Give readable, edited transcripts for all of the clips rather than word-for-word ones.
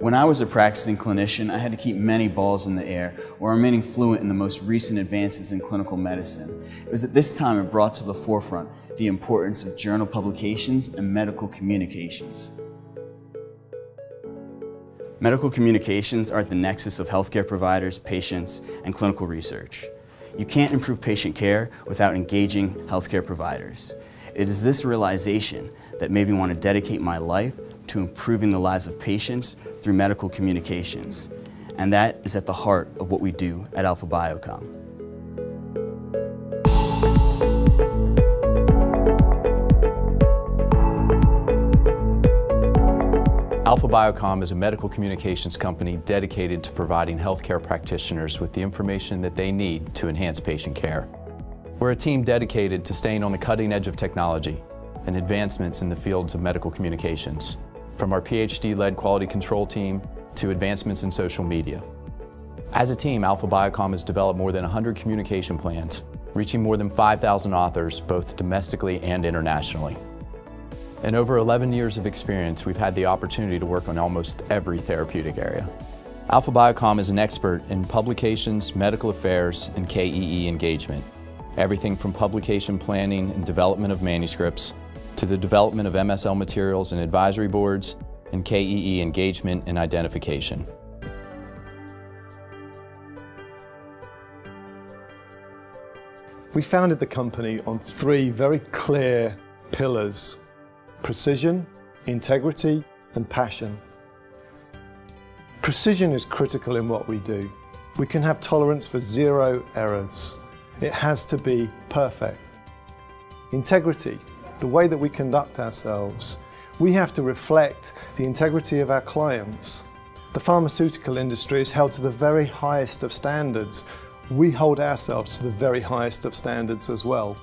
When I was a practicing clinician, I had to keep many balls in the air while remaining fluent in the most recent advances in clinical medicine. It was at this time it brought to the forefront the importance of journal publications and medical communications. Medical communications are at the nexus of healthcare providers, patients, and clinical research. You can't improve patient care without engaging healthcare providers. It is this realization that made me want to dedicate my life to improving the lives of patients through medical communications. And that is at the heart of what we do at AlphaBioCom. AlphaBioCom is a medical communications company dedicated to providing healthcare practitioners with the information that they need to enhance patient care. We're a team dedicated to staying on the cutting edge of technology and advancements in the fields of medical communications, from our PhD-led quality control team to advancements in social media. As a team, AlphaBioCom has developed more than 100 communication plans, reaching more than 5,000 authors, both domestically and internationally. In over 11 years of experience, we've had the opportunity to work on almost every therapeutic area. AlphaBioCom is an expert in publications, medical affairs, and KEE engagement. Everything from publication planning and development of manuscripts, to the development of MSL materials and advisory boards, and KEE engagement and identification. We founded the company on three very clear pillars: precision, integrity, and passion. Precision is critical in what we do. We can have tolerance for 0 errors. It has to be perfect. Integrity, the way that we conduct ourselves. We have to reflect the integrity of our clients. The pharmaceutical industry is held to the very highest of standards. We hold ourselves to the very highest of standards as well.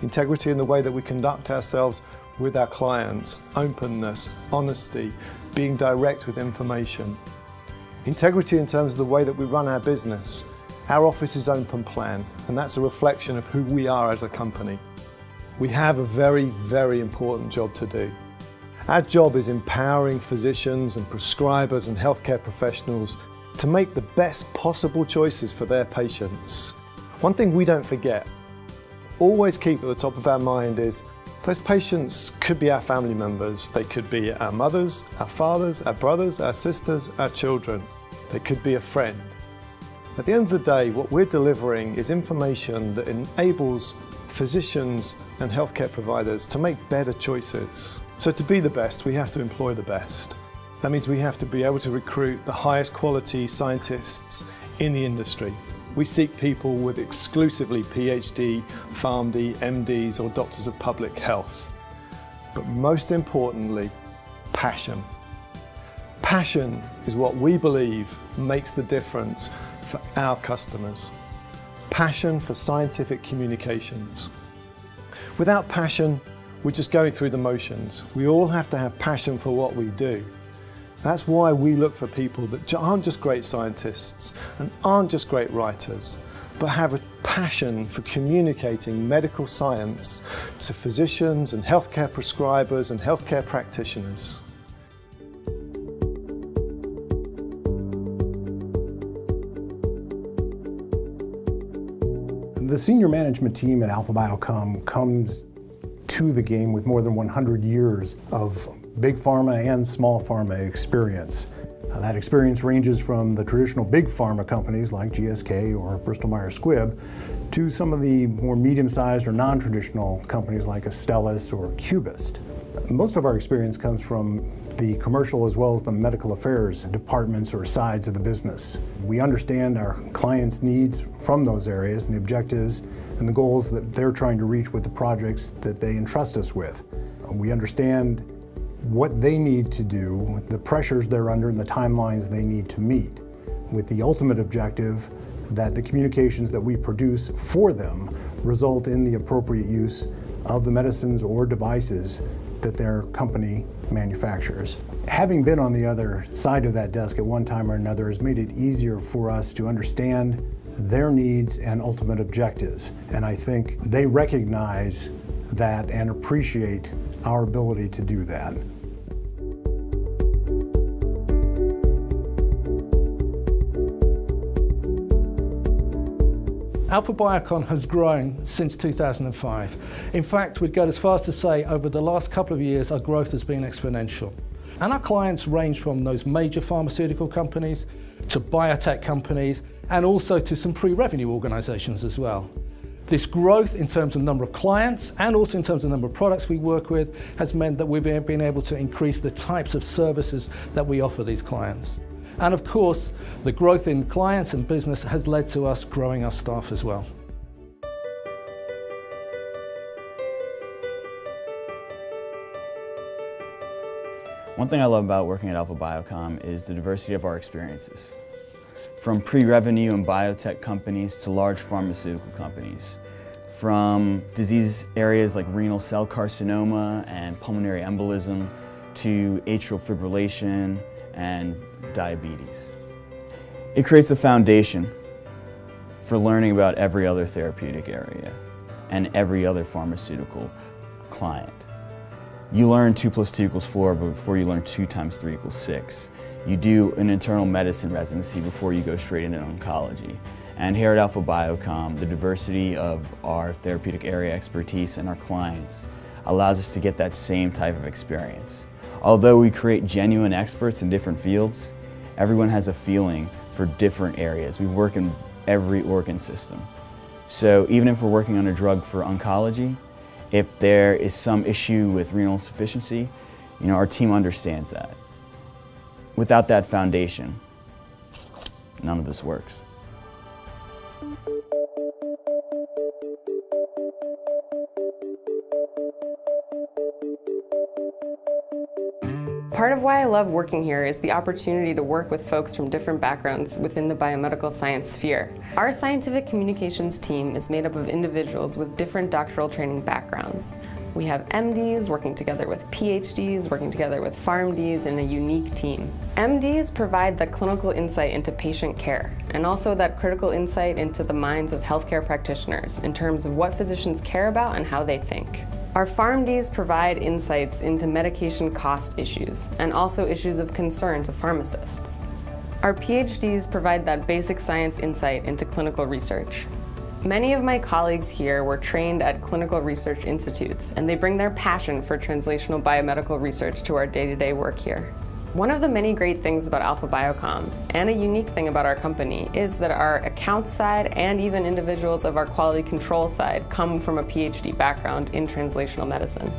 Integrity in the way that we conduct ourselves with our clients, openness, honesty, being direct with information. Integrity in terms of the way that we run our business. Our office is open plan, and that's a reflection of who we are as a company. We have a very, very important job to do. Our job is empowering physicians and prescribers and healthcare professionals to make the best possible choices for their patients. One thing we don't forget, always keep at the top of our mind is those patients could be our family members. They could be our mothers, our fathers, our brothers, our sisters, our children. They could be a friend. At the end of the day, what we're delivering is information that enables physicians and healthcare providers to make better choices. So to be the best, we have to employ the best. That means we have to be able to recruit the highest quality scientists in the industry. We seek people with exclusively PhD, PharmD, MDs, or doctors of public health. But most importantly, passion. Passion is what we believe makes the difference for our customers. Passion for scientific communications. Without passion, we're just going through the motions. We all have to have passion for what we do. That's why we look for people that aren't just great scientists and aren't just great writers, but have a passion for communicating medical science to physicians and healthcare prescribers and healthcare practitioners. The senior management team at AlphaBioCom comes to the game with more than 100 years of big pharma and small pharma experience. That experience ranges from the traditional big pharma companies like GSK or Bristol Myers Squibb to some of the more medium-sized or non-traditional companies like Astellas or Cubist. Most of our experience comes from the commercial as well as the medical affairs departments or sides of the business. We understand our clients' needs from those areas and the objectives and the goals that they're trying to reach with the projects that they entrust us with. We understand what they need to do, the pressures they're under, and the timelines they need to meet, with the ultimate objective that the communications that we produce for them result in the appropriate use of the medicines or devices that their company manufactures. Having been on the other side of that desk at one time or another has made it easier for us to understand their needs and ultimate objectives. And I think they recognize that and appreciate our ability to do that. AlphaBioCom has grown since 2005. In fact, we'd go as far as to say over the last couple of years, our growth has been exponential. And our clients range from those major pharmaceutical companies to biotech companies and also to some pre-revenue organizations as well. This growth in terms of number of clients and also in terms of number of products we work with has meant that we've been able to increase the types of services that we offer these clients. And of course, the growth in clients and business has led to us growing our staff as well. One thing I love about working at AlphaBioCom is the diversity of our experiences. From pre-revenue and biotech companies to large pharmaceutical companies. From disease areas like renal cell carcinoma and pulmonary embolism to atrial fibrillation and diabetes. It creates a foundation for learning about every other therapeutic area and every other pharmaceutical client. You learn 2 + 2 = 4 before you learn 2 × 3 = 6. You do an internal medicine residency before you go straight into oncology. And here at AlphaBioCom, the diversity of our therapeutic area expertise and our clients allows us to get that same type of experience. Although we create genuine experts in different fields, everyone has a feeling for different areas. We work in every organ system. So even if we're working on a drug for oncology, if there is some issue with renal insufficiency, our team understands that. Without that foundation, none of this works. Part of why I love working here is the opportunity to work with folks from different backgrounds within the biomedical science sphere. Our scientific communications team is made up of individuals with different doctoral training backgrounds. We have MDs working together with PhDs, working together with PharmDs in a unique team. MDs provide the clinical insight into patient care and also that critical insight into the minds of healthcare practitioners in terms of what physicians care about and how they think. Our PharmDs provide insights into medication cost issues and also issues of concern to pharmacists. Our PhDs provide that basic science insight into clinical research. Many of my colleagues here were trained at clinical research institutes, and they bring their passion for translational biomedical research to our day-to-day work here. One of the many great things about AlphaBioCom, and a unique thing about our company, is that our accounts side and even individuals of our quality control side come from a PhD background in translational medicine.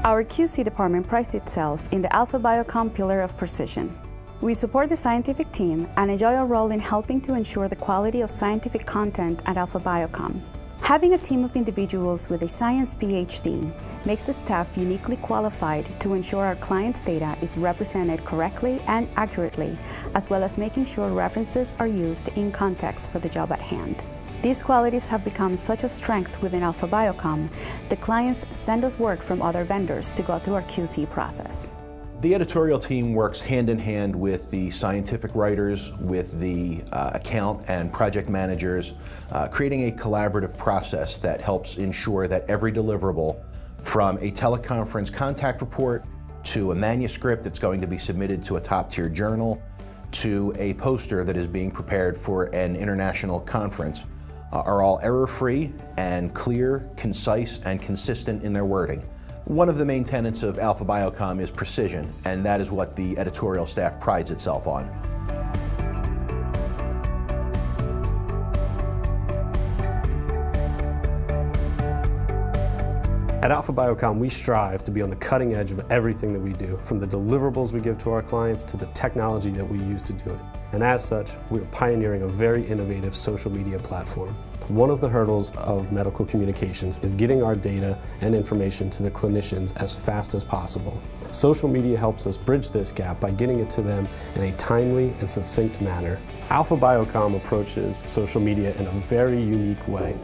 Our QC department prides itself in the AlphaBioCom pillar of precision. We support the scientific team and enjoy our role in helping to ensure the quality of scientific content at AlphaBioCom. Having a team of individuals with a science PhD makes the staff uniquely qualified to ensure our clients' data is represented correctly and accurately, as well as making sure references are used in context for the job at hand. These qualities have become such a strength within AlphaBioCom, the clients send us work from other vendors to go through our QC process. The editorial team works hand in hand with the scientific writers, with the account and project managers, creating a collaborative process that helps ensure that every deliverable, from a teleconference contact report to a manuscript that's going to be submitted to a top-tier journal, to a poster that is being prepared for an international conference, are all error-free and clear, concise, and consistent in their wording. One of the main tenets of AlphaBioCom is precision, and that is what the editorial staff prides itself on. At AlphaBioCom, we strive to be on the cutting edge of everything that we do, from the deliverables we give to our clients to the technology that we use to do it. And as such, we are pioneering a very innovative social media platform. One of the hurdles of medical communications is getting our data and information to the clinicians as fast as possible. Social media helps us bridge this gap by getting it to them in a timely and succinct manner. AlphaBioCom approaches social media in a very unique way.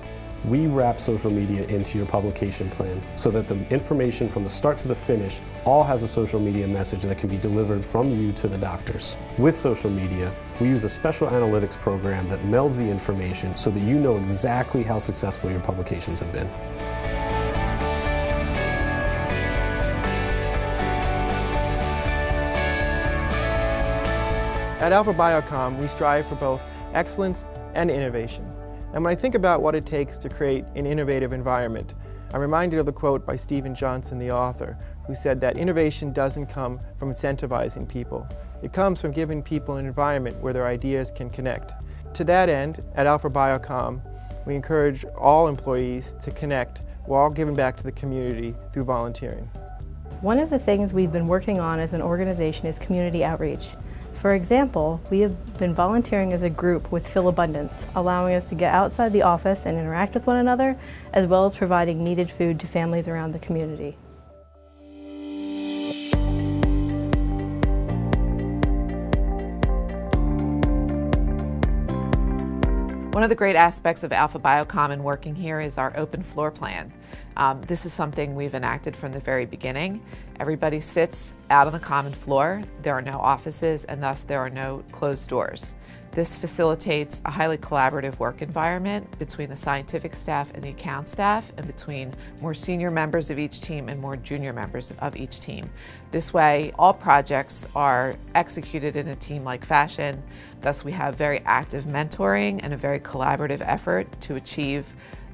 We wrap social media into your publication plan so that the information from the start to the finish all has a social media message that can be delivered from you to the doctors. With social media, we use a special analytics program that melds the information so that you know exactly how successful your publications have been. At AlphaBioCom, we strive for both excellence and innovation. And when I think about what it takes to create an innovative environment, I'm reminded of the quote by Stephen Johnson, the author, who said that innovation doesn't come from incentivizing people. It comes from giving people an environment where their ideas can connect. To that end, at AlphaBioCom, we encourage all employees to connect while giving back to the community through volunteering. One of the things we've been working on as an organization is community outreach. For example, we have been volunteering as a group with Fill Abundance, allowing us to get outside the office and interact with one another, as well as providing needed food to families around the community. One of the great aspects of AlphaBioCom and working here is our open floor plan. This is something we've enacted from the very beginning. Everybody sits out on the common floor. There are no offices, and thus there are no closed doors. This facilitates a highly collaborative work environment between the scientific staff and the account staff, and between more senior members of each team and more junior members of each team. This way, all projects are executed in a team-like fashion. Thus, we have very active mentoring and a very collaborative effort to achieve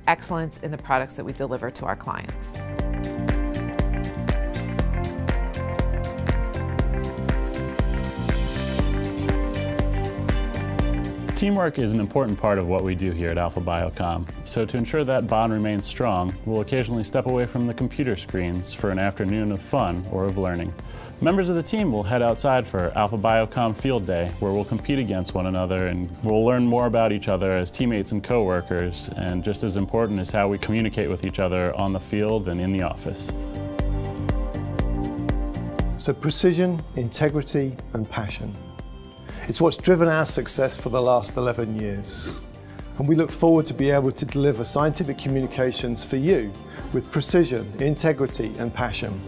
excellence in the products that we deliver to our clients. Teamwork is an important part of what we do here at AlphaBioCom. So to ensure that bond remains strong, we'll occasionally step away from the computer screens for an afternoon of fun or of learning. Members of the team will head outside for AlphaBioCom Field Day, where we'll compete against one another and we'll learn more about each other as teammates and co-workers, and just as important is how we communicate with each other on the field and in the office. So precision, integrity, and passion. It's what's driven our success for the last 11 years. And we look forward to be able to deliver scientific communications for you with precision, integrity, and passion.